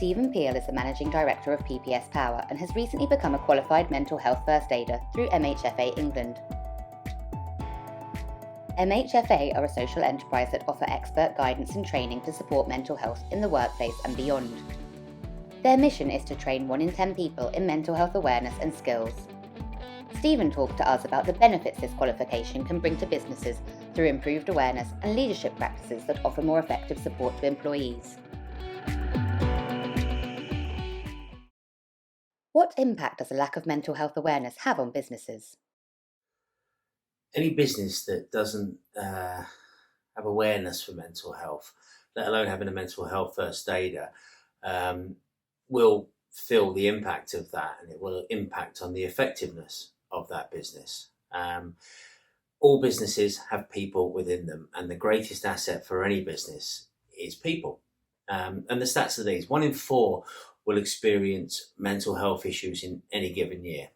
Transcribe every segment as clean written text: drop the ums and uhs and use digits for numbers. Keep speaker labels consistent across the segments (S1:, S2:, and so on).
S1: Stephen Peal is the Managing Director of PPSPower and has recently become a qualified mental health first aider through MHFA England. MHFA are a social enterprise that offer expert guidance and training to support mental health in the workplace and beyond. Their mission is to train 1 in 10 people in mental health awareness and skills. Stephen talked to us about the benefits this qualification can bring to businesses through improved awareness and leadership practices that offer more effective support to employees. What impact does a lack of mental health awareness have on businesses?
S2: Any business that doesn't have awareness for mental health, let alone having a mental health first aider, will feel the impact of that, and it will impact on the effectiveness of that business. All businesses have people within them, and the greatest asset for any business is people. And the stats are these: 1 in 4 will experience mental health issues in any given year.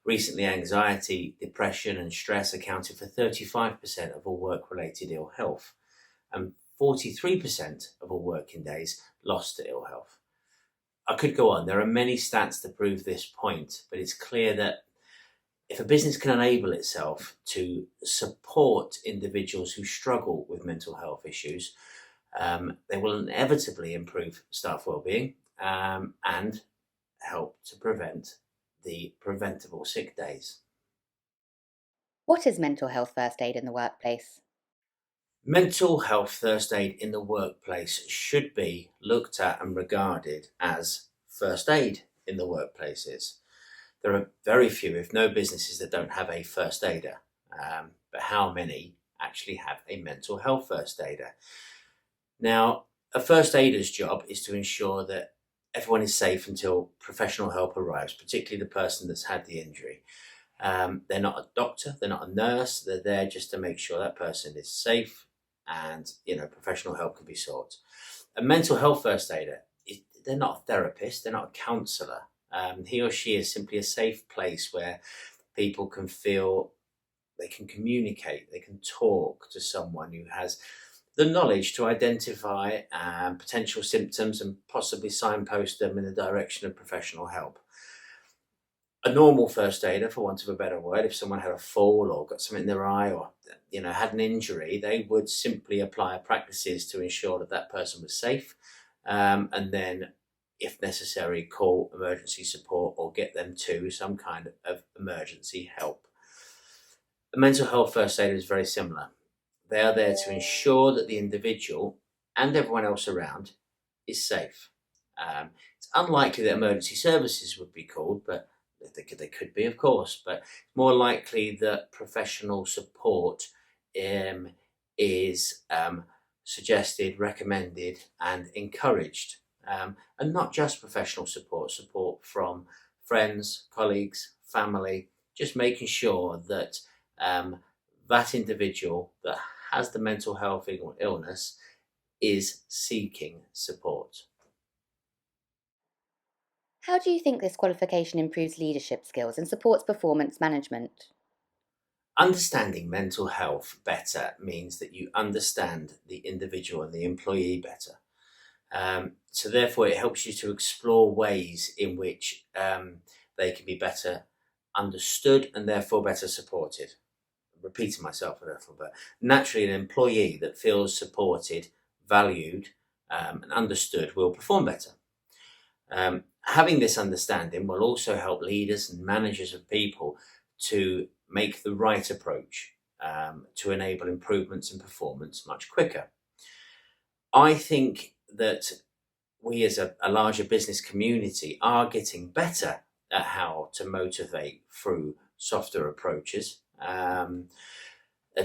S2: Recently, anxiety, depression and stress accounted for 35% of all work-related ill health, and 43% of all working days lost to ill health. I could go on. There are many stats to prove this point, but it's clear that if a business can enable itself to support individuals who struggle with mental health issues, they will inevitably improve staff wellbeing and help to prevent the preventable sick days.
S1: What is mental health first aid in the workplace?
S2: Mental health first aid in the workplace should be looked at and regarded as first aid in the workplaces. There are very few, if no, businesses that don't have a first aider, but how many actually have a mental health first aider? Now, a first aider's job is to ensure that everyone is safe until professional help arrives, particularly the person that's had the injury. They're not a doctor, they're not a nurse, they're there just to make sure that person is safe and professional help can be sought. A mental health first aider, they're not a therapist, they're not a counsellor. He or she is simply a safe place where people can feel they can communicate, they can talk to someone who has the knowledge to identify potential symptoms and possibly signpost them in the direction of professional help. A normal first aider, for want of a better word, if someone had a fall or got something in their eye or had an injury, they would simply apply practices to ensure that that person was safe, and then, if necessary, call emergency support or get them to some kind of emergency help. A mental health first aider is very similar. They are there to ensure that the individual and everyone else around is safe. It's unlikely that emergency services would be called, but they could be, of course, but more likely that professional support is suggested, recommended and encouraged. And not just professional support from friends, colleagues, family, just making sure that that individual that has the mental health illness is seeking support.
S1: How do you think this qualification improves leadership skills and supports performance management?
S2: Understanding mental health better means that you understand the individual and the employee better. So therefore it helps you to explore ways in which they can be better understood and therefore better supported. I'm repeating myself a little bit. Naturally, an employee that feels supported, valued and understood will perform better. Having this understanding will also help leaders and managers of people to make the right approach to enable improvements in performance much quicker. I think that we as a larger business community are getting better at how to motivate through softer approaches and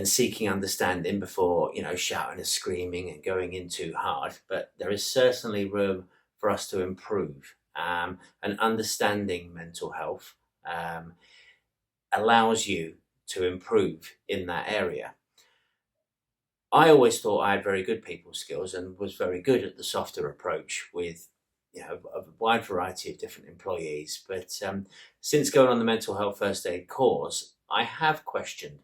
S2: seeking understanding before, shouting and screaming and going in too hard. But there is certainly room for us to improve. And understanding mental health allows you to improve in that area. I always thought I had very good people skills and was very good at the softer approach with a wide variety of different employees. But since going on the mental health first aid course, I have questioned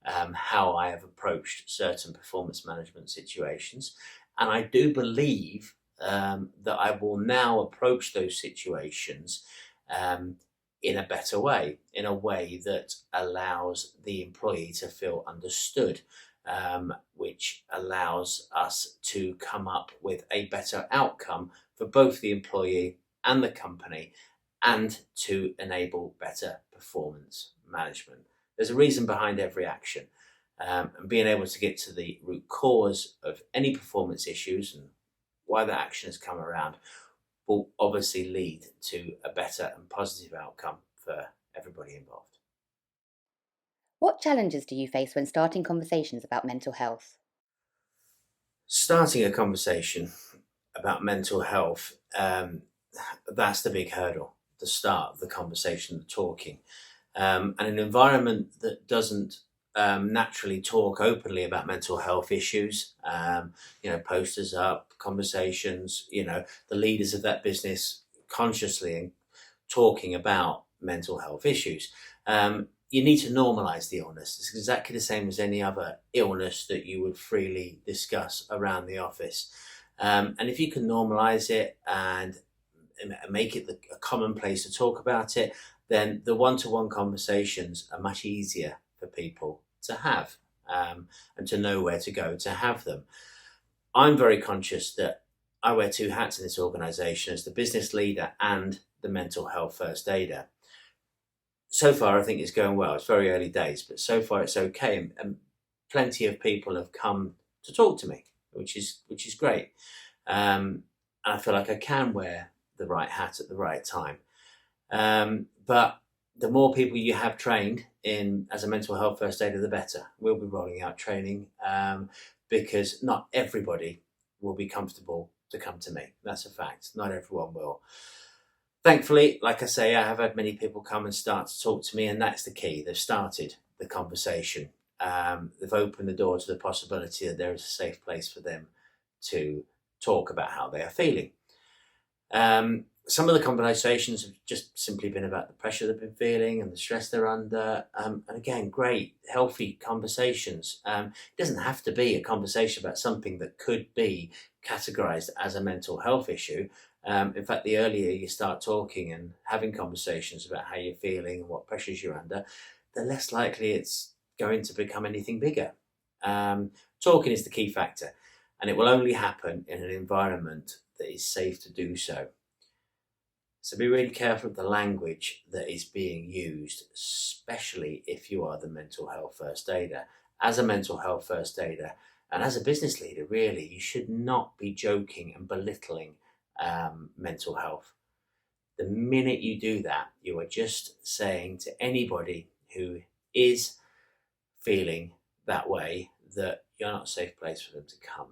S2: how I have approached certain performance management situations. And I do believe that I will now approach those situations in a better way, in a way that allows the employee to feel understood, which allows us to come up with a better outcome for both the employee and the company, and to enable better performance management. There's a reason behind every action, and being able to get to the root cause of any performance issues and why that action has come around will obviously lead to a better and positive outcome for everybody involved.
S1: What challenges do you face when starting conversations about mental health?
S2: Starting a conversation about mental health, that's the big hurdle, the start of the conversation, the talking. And an environment that doesn't naturally talk openly about mental health issues, posters up, conversations, the leaders of that business consciously talking about mental health issues. You need to normalize the illness. It's exactly the same as any other illness that you would freely discuss around the office. And if you can normalize it and make it a common place to talk about it, then the one-to-one conversations are much easier for people to have, and to know where to go to have them. I'm very conscious that I wear two hats in this organisation as the business leader and the mental health first aider. So far, I think it's going well. It's very early days, but so far it's okay, and plenty of people have come to talk to me, which is great. And I feel like I can wear the right hat at the right time. But the more people you have trained in as a mental health first aider, the better. We'll be rolling out training, because not everybody will be comfortable to come to me. That's a fact. Not everyone will. Thankfully, like I say, I have had many people come and start to talk to me, and that's the key. They've started the conversation. They've opened the door to the possibility that there is a safe place for them to talk about how they are feeling. Some of the conversations have just simply been about the pressure they've been feeling and the stress they're under. And again, great, healthy conversations. It doesn't have to be a conversation about something that could be categorized as a mental health issue. In fact, the earlier you start talking and having conversations about how you're feeling and what pressures you're under, the less likely it's going to become anything bigger. Talking is the key factor, and it will only happen in an environment that is safe to do so. So be really careful of the language that is being used, especially if you are the mental health first aider. As a mental health first aider and as a business leader, really, you should not be joking and belittling mental health. The minute you do that, you are just saying to anybody who is feeling that way that you're not a safe place for them to come.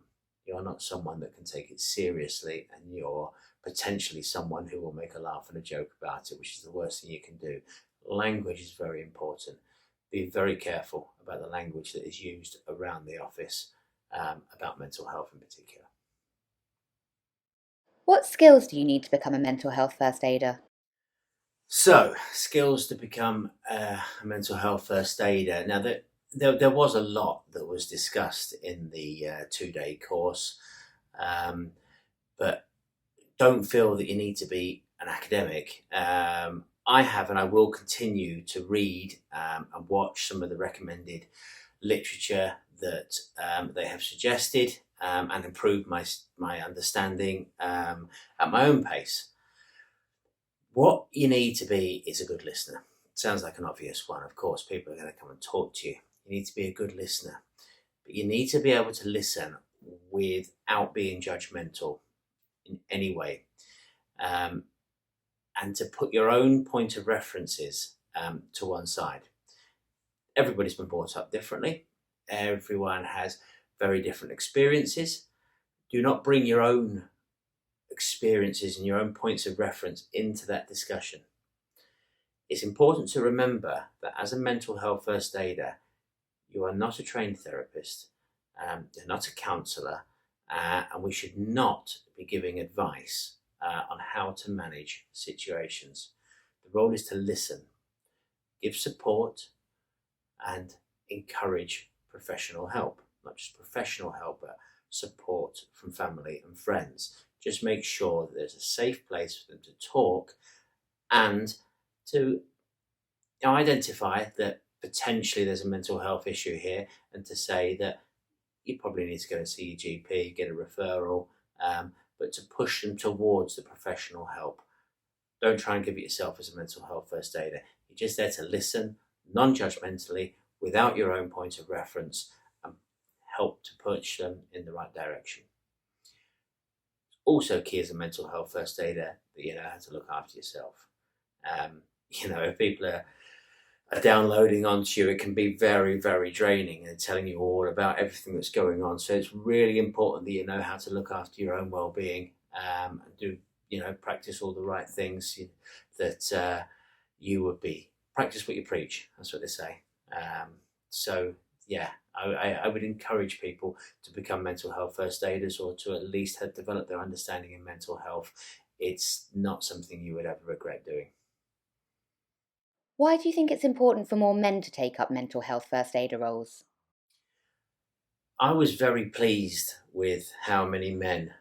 S2: You're not someone that can take it seriously, and you're potentially someone who will make a laugh and a joke about it, which is the worst thing you can do. Language is very important. Be very careful about the language that is used around the office, about mental health in particular.
S1: What skills do you need to become a mental health first aider?
S2: So, skills to become a mental health first aider. Now, there was a lot that was discussed in the 2-day course, but don't feel that you need to be an academic. I have, and I will continue to read and watch some of the recommended literature that they have suggested, and improve my understanding at my own pace. What you need to be is a good listener. It sounds like an obvious one. Of course, people are going to come and talk to you. You need to be a good listener. But you need to be able to listen without being judgmental in any way. And to put your own point of references to one side. Everybody's been brought up differently. Everyone has very different experiences. Do not bring your own experiences and your own points of reference into that discussion. It's important to remember that as a mental health first aider, you are not a trained therapist, you're not a counsellor, and we should not be giving advice on how to manage situations. The role is to listen, give support, and encourage professional help. Not just professional help, but support from family and friends. Just make sure that there's a safe place for them to talk and to identify that potentially there's a mental health issue here, and to say that you probably need to go and see your GP, get a referral, but to push them towards the professional help. Don't try and give it yourself as a mental health first aider. You're just there to listen, non-judgmentally, without your own point of reference, and help to push them in the right direction. Also key as a mental health first aider that you know how to look after yourself. If people are downloading onto you, it can be very, very draining and telling you all about everything that's going on. So it's really important that you know how to look after your own well-being, and do, practice all the right things that you would be. Practice what you preach. That's what they say. I would encourage people to become mental health first aiders, or to at least have developed their understanding in mental health. It's not something you would ever regret doing.
S1: Why do you think it's important for more men to take up mental health first aider roles?
S2: I was very pleased with how many men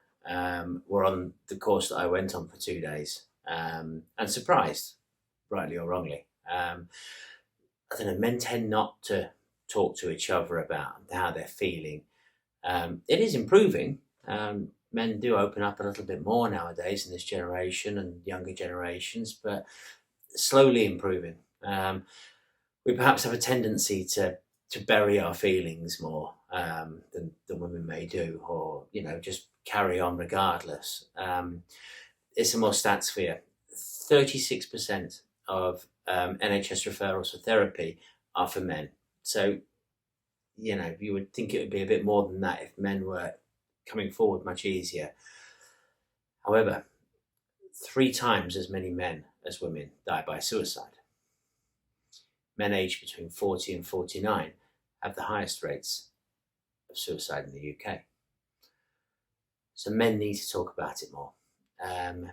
S2: were on the course that I went on for 2 days, and surprised, rightly or wrongly. I don't know, men tend not to talk to each other about how they're feeling. It is improving. Men do open up a little bit more nowadays in this generation and younger generations, but slowly improving. We perhaps have a tendency to bury our feelings more than women may do, or just carry on regardless. It's some more stats for you. 36% of NHS referrals for therapy are for men. So, you would think it would be a bit more than that if men were coming forward much easier. However, 3 times as many men as women die by suicide. Men aged between 40 and 49 have the highest rates of suicide in the UK. So men need to talk about it more.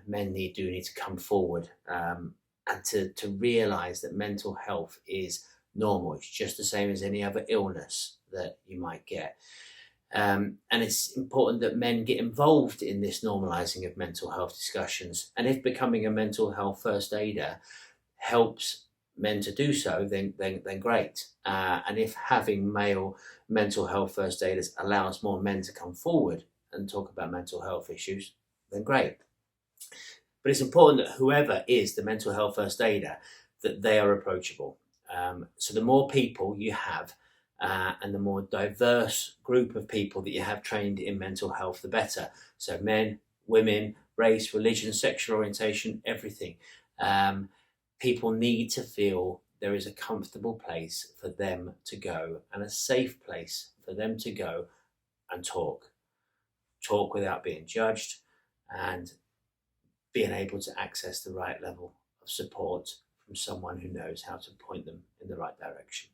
S2: Men do need to come forward, and to realise that mental health is normal. It's just the same as any other illness that you might get. And it's important that men get involved in this normalising of mental health discussions. And if becoming a mental health first aider helps men to do so, then great. And if having male mental health first aiders allows more men to come forward and talk about mental health issues, then great. But it's important that whoever is the mental health first aider, that they are approachable. So the more people you have, and the more diverse group of people that you have trained in mental health, the better. So men, women, race, religion, sexual orientation, everything. People need to feel there is a comfortable place for them to go, and a safe place for them to go and talk. Talk without being judged, and being able to access the right level of support from someone who knows how to point them in the right direction.